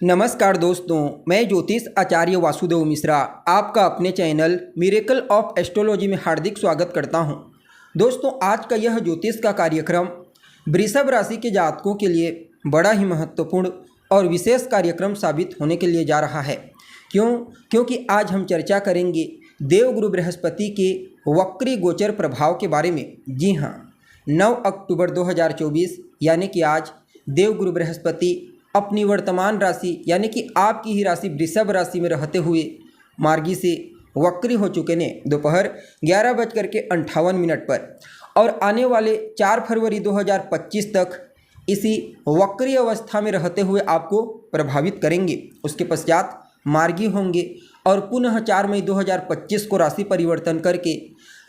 नमस्कार दोस्तों, मैं ज्योतिष आचार्य वासुदेव मिश्रा आपका अपने चैनल मिरेकल ऑफ एस्ट्रोलॉजी में हार्दिक स्वागत करता हूं। दोस्तों, आज का यह ज्योतिष का कार्यक्रम वृषभ राशि के जातकों के लिए बड़ा ही महत्वपूर्ण और विशेष कार्यक्रम साबित होने के लिए जा रहा है। क्योंकि आज हम चर्चा करेंगे देवगुरु बृहस्पति के वक्री गोचर प्रभाव के बारे में। जी हाँ, 9 अक्टूबर 2024 यानी कि आज देवगुरु बृहस्पति अपनी वर्तमान राशि यानी कि आपकी ही राशि वृषभ राशि में रहते हुए मार्गी से वक्री हो चुके ने दोपहर 11:58 पर, और आने वाले 4 फरवरी 2025 तक इसी वक्री अवस्था में रहते हुए आपको प्रभावित करेंगे। उसके पश्चात मार्गी होंगे और पुनः 4 मई 2025 को राशि परिवर्तन करके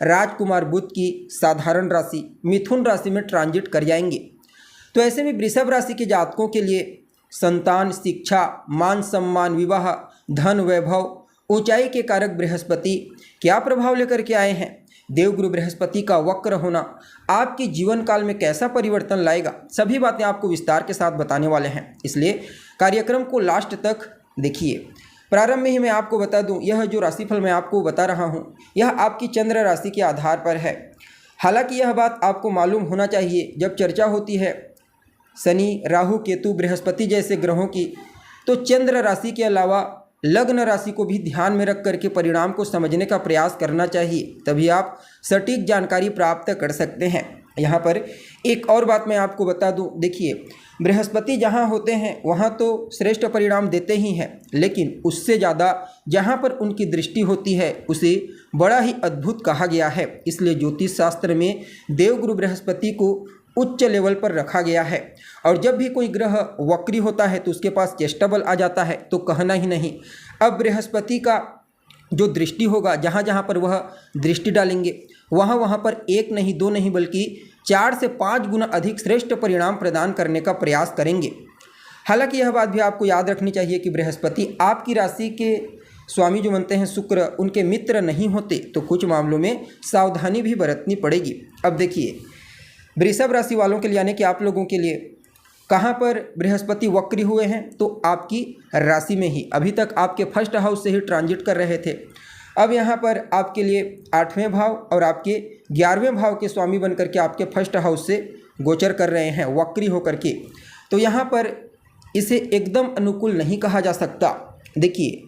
राजकुमार बुध की साधारण राशि मिथुन राशि में ट्रांजिट कर जाएंगे। तो ऐसे में वृषभ राशि के जातकों के लिए संतान, शिक्षा, मान सम्मान, विवाह, धन, वैभव, ऊंचाई के कारक बृहस्पति क्या प्रभाव लेकर के आए हैं। देवगुरु बृहस्पति का वक्र होना आपके जीवन काल में कैसा परिवर्तन लाएगा, सभी बातें आपको विस्तार के साथ बताने वाले हैं। इसलिए कार्यक्रम को लास्ट तक देखिए। प्रारंभ में ही मैं आपको बता दूं, यह जो राशिफल मैं आपको बता रहा हूं, यह आपकी चंद्र राशि के आधार पर है। हालांकि यह बात आपको मालूम होना चाहिए, जब चर्चा होती है शनि, राहु, केतु, बृहस्पति जैसे ग्रहों की, तो चंद्र राशि के अलावा लग्न राशि को भी ध्यान में रख करके परिणाम को समझने का प्रयास करना चाहिए, तभी आप सटीक जानकारी प्राप्त कर सकते हैं। यहाँ पर एक और बात मैं आपको बता दूं, देखिए बृहस्पति जहाँ होते हैं वहाँ तो श्रेष्ठ परिणाम देते ही हैं, लेकिन उससे ज़्यादा जहाँ पर उनकी दृष्टि होती है उसे बड़ा ही अद्भुत कहा गया है। इसलिए ज्योतिष शास्त्र में देवगुरु बृहस्पति को उच्च लेवल पर रखा गया है। और जब भी कोई ग्रह वक्री होता है तो उसके पास चेष्टा बल आ जाता है, तो कहना ही नहीं। अब बृहस्पति का जो दृष्टि होगा, जहाँ जहाँ पर वह दृष्टि डालेंगे वहाँ वहाँ पर 1 नहीं 2 नहीं बल्कि 4 से 5 गुना अधिक श्रेष्ठ परिणाम प्रदान करने का प्रयास करेंगे। हालांकि यह बात भी आपको याद रखनी चाहिए कि बृहस्पति आपकी राशि के स्वामी जो बनते हैं शुक्र, उनके मित्र नहीं होते, तो कुछ मामलों में सावधानी भी बरतनी पड़ेगी। अब देखिए वृषभ राशि वालों के लिए यानी कि आप लोगों के लिए कहाँ पर बृहस्पति वक्री हुए हैं, तो आपकी राशि में ही। अभी तक आपके फर्स्ट हाउस से ही ट्रांजिट कर रहे थे, अब यहाँ पर आपके लिए 8वें भाव और आपके 11वें भाव के स्वामी बनकर के आपके फर्स्ट हाउस से गोचर कर रहे हैं वक्री होकर के। तो यहाँ पर इसे एकदम अनुकूल नहीं कहा जा सकता। देखिए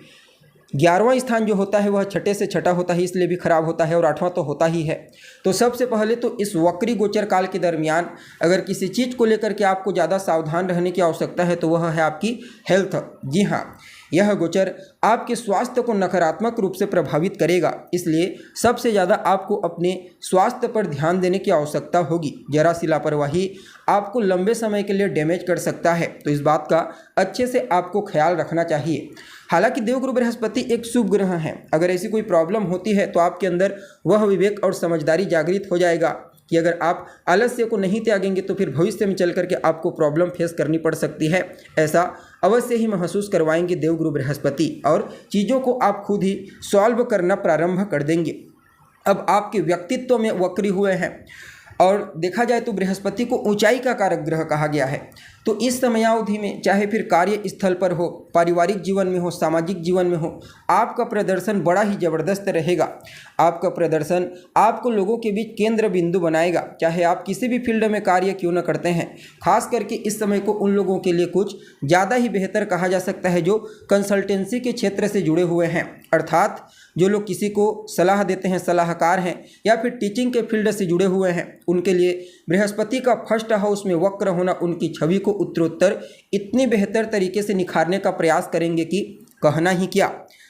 11वां स्थान जो होता है वह छठे से छठा होता है, इसलिए भी खराब होता है, और 8वां तो होता ही है। तो सबसे पहले तो इस वक्री गोचर काल के दरमियान अगर किसी चीज़ को लेकर के आपको ज़्यादा सावधान रहने की आवश्यकता है तो वह है आपकी हेल्थ। जी हाँ, यह गोचर आपके स्वास्थ्य को नकारात्मक रूप से प्रभावित करेगा, इसलिए सबसे ज़्यादा आपको अपने स्वास्थ्य पर ध्यान देने की आवश्यकता होगी। जरा सी लापरवाही आपको लंबे समय के लिए डैमेज कर सकता है, तो इस बात का अच्छे से आपको ख्याल रखना चाहिए। हालांकि देवगुरु बृहस्पति एक शुभ ग्रह हैं, अगर ऐसी कोई प्रॉब्लम होती है तो आपके अंदर वह विवेक और समझदारी जागृत हो जाएगा कि अगर आप आलस्य को नहीं त्यागेंगे तो फिर भविष्य में चल करके आपको प्रॉब्लम फेस करनी पड़ सकती है। ऐसा अवश्य ही महसूस करवाएंगे देवगुरु बृहस्पति, और चीज़ों को आप खुद ही सॉल्व करना प्रारंभ कर देंगे। अब आपके व्यक्तित्व में वक्री हुए हैं, और देखा जाए तो बृहस्पति को ऊंचाई का कारक ग्रह कहा गया है। तो इस समयावधि में चाहे फिर कार्य स्थल पर हो, पारिवारिक जीवन में हो, सामाजिक जीवन में हो, आपका प्रदर्शन बड़ा ही ज़बरदस्त रहेगा। आपका प्रदर्शन आपको लोगों के बीच केंद्र बिंदु बनाएगा, चाहे आप किसी भी फील्ड में कार्य क्यों न करते हैं। खास करके इस समय को उन लोगों के लिए कुछ ज़्यादा ही बेहतर कहा जा सकता है जो कंसल्टेंसी के क्षेत्र से जुड़े हुए हैं, अर्थात जो लोग किसी को सलाह देते हैं, सलाहकार हैं, या फिर टीचिंग के फील्ड से जुड़े हुए हैं, उनके लिए बृहस्पति का फर्स्ट हाउस में वक्र होना उनकी छवि को उत्तरोत्तर इतनी बेहतर तरीके से निखारने का प्रयास करेंगे कि कहना ही क्या।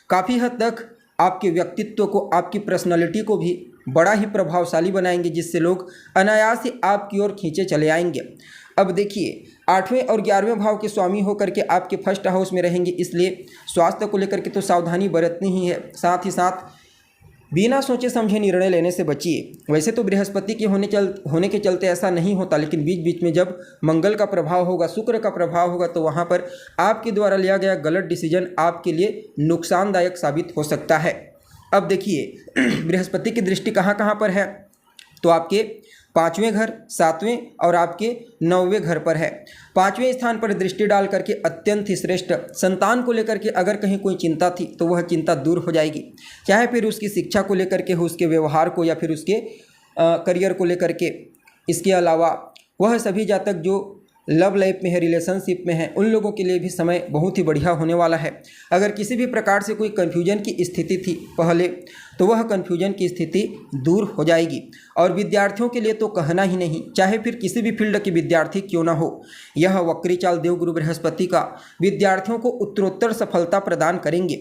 काफ़ी हद तक आपके व्यक्तित्व को, आपकी पर्सनालिटी को भी बड़ा ही प्रभावशाली बनाएंगे, जिससे लोग अनायास ही आपकी ओर खींचे चले आएंगे। अब देखिए 8वें और 11वें भाव के स्वामी होकर के आपके फर्स्ट हाउस में रहेंगे, इसलिए स्वास्थ्य को लेकर के तो सावधानी बरतनी ही है। साथ ही साथ बिना सोचे समझे निर्णय लेने से बचिए। वैसे तो बृहस्पति के होने के चलते ऐसा नहीं होता, लेकिन बीच बीच में जब मंगल का प्रभाव होगा, शुक्र का प्रभाव होगा, तो वहाँ पर आपके द्वारा लिया गया गलत डिसीजन आपके लिए नुकसानदायक साबित हो सकता है। अब देखिए बृहस्पति की दृष्टि कहाँ कहाँ पर है, तो आपके 5वें घर, 7वें और आपके 9वें घर पर है। 5वें स्थान पर दृष्टि डाल करके अत्यंत ही श्रेष्ठ। संतान को लेकर के अगर कहीं कोई चिंता थी तो वह चिंता दूर हो जाएगी, चाहे फिर उसकी शिक्षा को लेकर के हो, उसके व्यवहार को, या फिर उसके करियर को लेकर के। इसके अलावा वह सभी जातक जो लव लाइफ में है, रिलेशनशिप में है, उन लोगों के लिए भी समय बहुत ही बढ़िया होने वाला है। अगर किसी भी प्रकार से कोई कन्फ्यूजन की स्थिति थी पहले, तो वह कन्फ्यूजन की स्थिति दूर हो जाएगी। और विद्यार्थियों के लिए तो कहना ही नहीं, चाहे फिर किसी भी फील्ड के विद्यार्थी क्यों ना हो, यह वक्री चाल देवगुरु बृहस्पति का विद्यार्थियों को उत्तरोत्तर सफलता प्रदान करेंगे।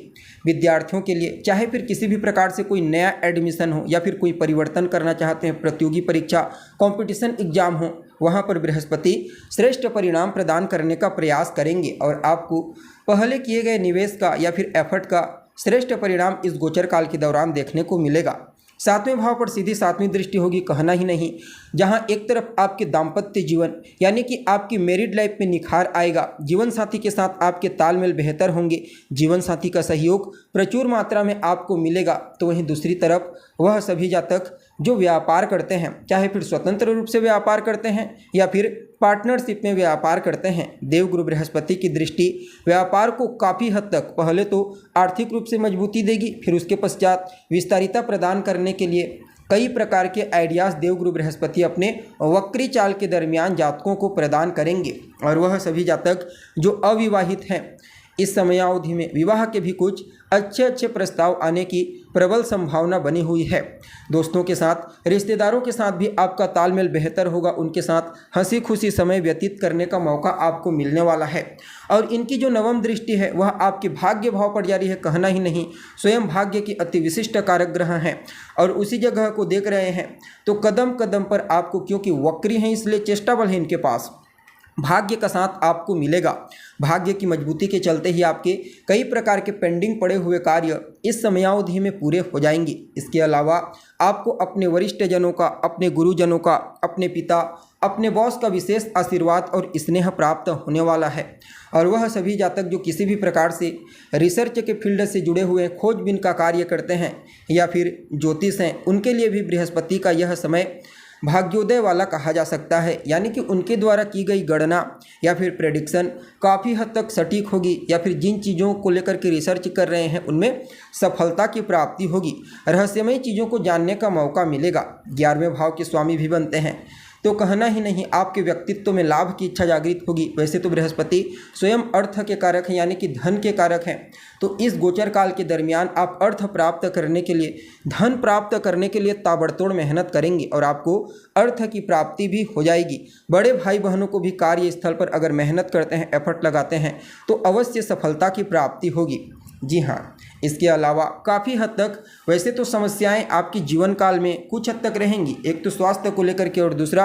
विद्यार्थियों के लिए चाहे फिर किसी भी प्रकार से कोई नया एडमिशन हो, या फिर कोई परिवर्तन करना चाहते हैं, प्रतियोगी परीक्षा, कॉम्पिटिशन एग्जाम हो, वहाँ पर बृहस्पति श्रेष्ठ परिणाम प्रदान करने का प्रयास करेंगे और आपको पहले किए गए निवेश का या फिर एफर्ट का श्रेष्ठ परिणाम इस गोचर काल के दौरान देखने को मिलेगा। 7वें भाव पर सीधी 7वीं दृष्टि होगी, कहना ही नहीं। जहां एक तरफ आपके दाम्पत्य जीवन यानी कि आपकी मैरिड लाइफ में निखार आएगा, जीवन साथी के साथ आपके तालमेल बेहतर होंगे, जीवन साथी का सहयोग प्रचुर मात्रा में आपको मिलेगा। तो वहीं दूसरी तरफ वह सभी जातक जो व्यापार करते हैं, चाहे फिर स्वतंत्र रूप से व्यापार करते हैं या फिर पार्टनरशिप में व्यापार करते हैं, देवगुरु बृहस्पति की दृष्टि व्यापार को काफ़ी हद तक पहले तो आर्थिक रूप से मजबूती देगी, फिर उसके पश्चात विस्तारिता प्रदान करने के लिए कई प्रकार के आइडियाज़ देवगुरु बृहस्पति अपने वक्री चाल के दरमियान जातकों को प्रदान करेंगे। और वह सभी जातक जो अविवाहित हैं, इस समयावधि में विवाह के भी कुछ अच्छे प्रस्ताव आने की प्रबल संभावना बनी हुई है। दोस्तों के साथ, रिश्तेदारों के साथ भी आपका तालमेल बेहतर होगा, उनके साथ हंसी खुशी समय व्यतीत करने का मौका आपको मिलने वाला है। और इनकी जो 9वीं दृष्टि है वह आपके भाग्य भाव पर जारी है, कहना ही नहीं। स्वयं भाग्य की अति विशिष्ट कारक ग्रह हैं और उसी जगह को देख रहे हैं, तो कदम कदम पर आपको, क्योंकि वक्री हैं इसलिए चेष्टा बल है इनके पास, भाग्य का साथ आपको मिलेगा। भाग्य की मजबूती के चलते ही आपके कई प्रकार के पेंडिंग पड़े हुए कार्य इस समयावधि में पूरे हो जाएंगे। इसके अलावा आपको अपने वरिष्ठ जनों का, अपने गुरुजनों का, अपने पिता, अपने बॉस का विशेष आशीर्वाद और स्नेह प्राप्त होने वाला है। और वह सभी जातक जो किसी भी प्रकार से रिसर्च के फील्ड से जुड़े हुए खोजबीन का कार्य करते हैं या फिर ज्योतिष हैं, उनके लिए भी बृहस्पति का यह समय भाग्योदय वाला कहा जा सकता है। यानी कि उनके द्वारा की गई गणना या फिर प्रेडिक्शन काफ़ी हद तक सटीक होगी, या फिर जिन चीज़ों को लेकर के रिसर्च कर रहे हैं उनमें सफलता की प्राप्ति होगी, रहस्यमय चीज़ों को जानने का मौका मिलेगा। 11वें भाव के स्वामी भी बनते हैं, तो कहना ही नहीं, आपके व्यक्तित्व में लाभ की इच्छा जागृत होगी। वैसे तो बृहस्पति स्वयं अर्थ के कारक हैं, यानी कि धन के कारक हैं, तो इस गोचर काल के दरमियान आप अर्थ प्राप्त करने के लिए, धन प्राप्त करने के लिए ताबड़तोड़ मेहनत करेंगे और आपको अर्थ की प्राप्ति भी हो जाएगी। बड़े भाई बहनों को भी कार्यस्थल पर अगर मेहनत करते हैं, एफर्ट लगाते हैं, तो अवश्य सफलता की प्राप्ति होगी। जी हाँ, इसके अलावा काफ़ी हद तक वैसे तो समस्याएं आपकी जीवन काल में कुछ हद तक रहेंगी, एक तो स्वास्थ्य को लेकर के, और दूसरा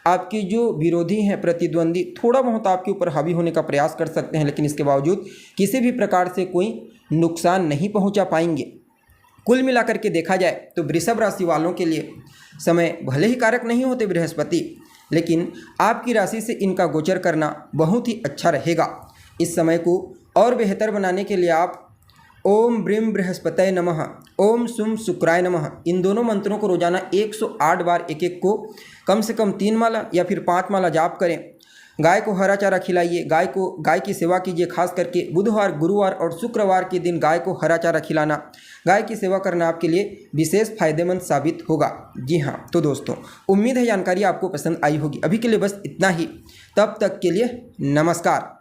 आपकी जो विरोधी हैं, प्रतिद्वंदी, थोड़ा बहुत आपके ऊपर हावी होने का प्रयास कर सकते हैं, लेकिन इसके बावजूद किसी भी प्रकार से कोई नुकसान नहीं पहुंचा पाएंगे। कुल मिलाकर के देखा जाए तो वृषभ राशि वालों के लिए समय भले ही कारक नहीं होते बृहस्पति, लेकिन आपकी राशि से इनका गोचर करना बहुत ही अच्छा रहेगा। इस समय को और बेहतर बनाने के लिए आप ओम ब्रीम बृहस्पतये नमः, ओम सुम शुक्राय नमः, इन दोनों मंत्रों को रोजाना 108 बार एक एक को कम से कम 3 माला या फिर 5 माला जाप करें। गाय को हरा चारा खिलाइए, गाय की सेवा कीजिए। खास करके बुधवार, गुरुवार और शुक्रवार के दिन गाय को हरा चारा खिलाना, गाय की सेवा करना आपके लिए विशेष फायदेमंद साबित होगा। जी हाँ, तो दोस्तों उम्मीद है जानकारी आपको पसंद आई होगी। अभी के लिए बस इतना ही, तब तक के लिए नमस्कार।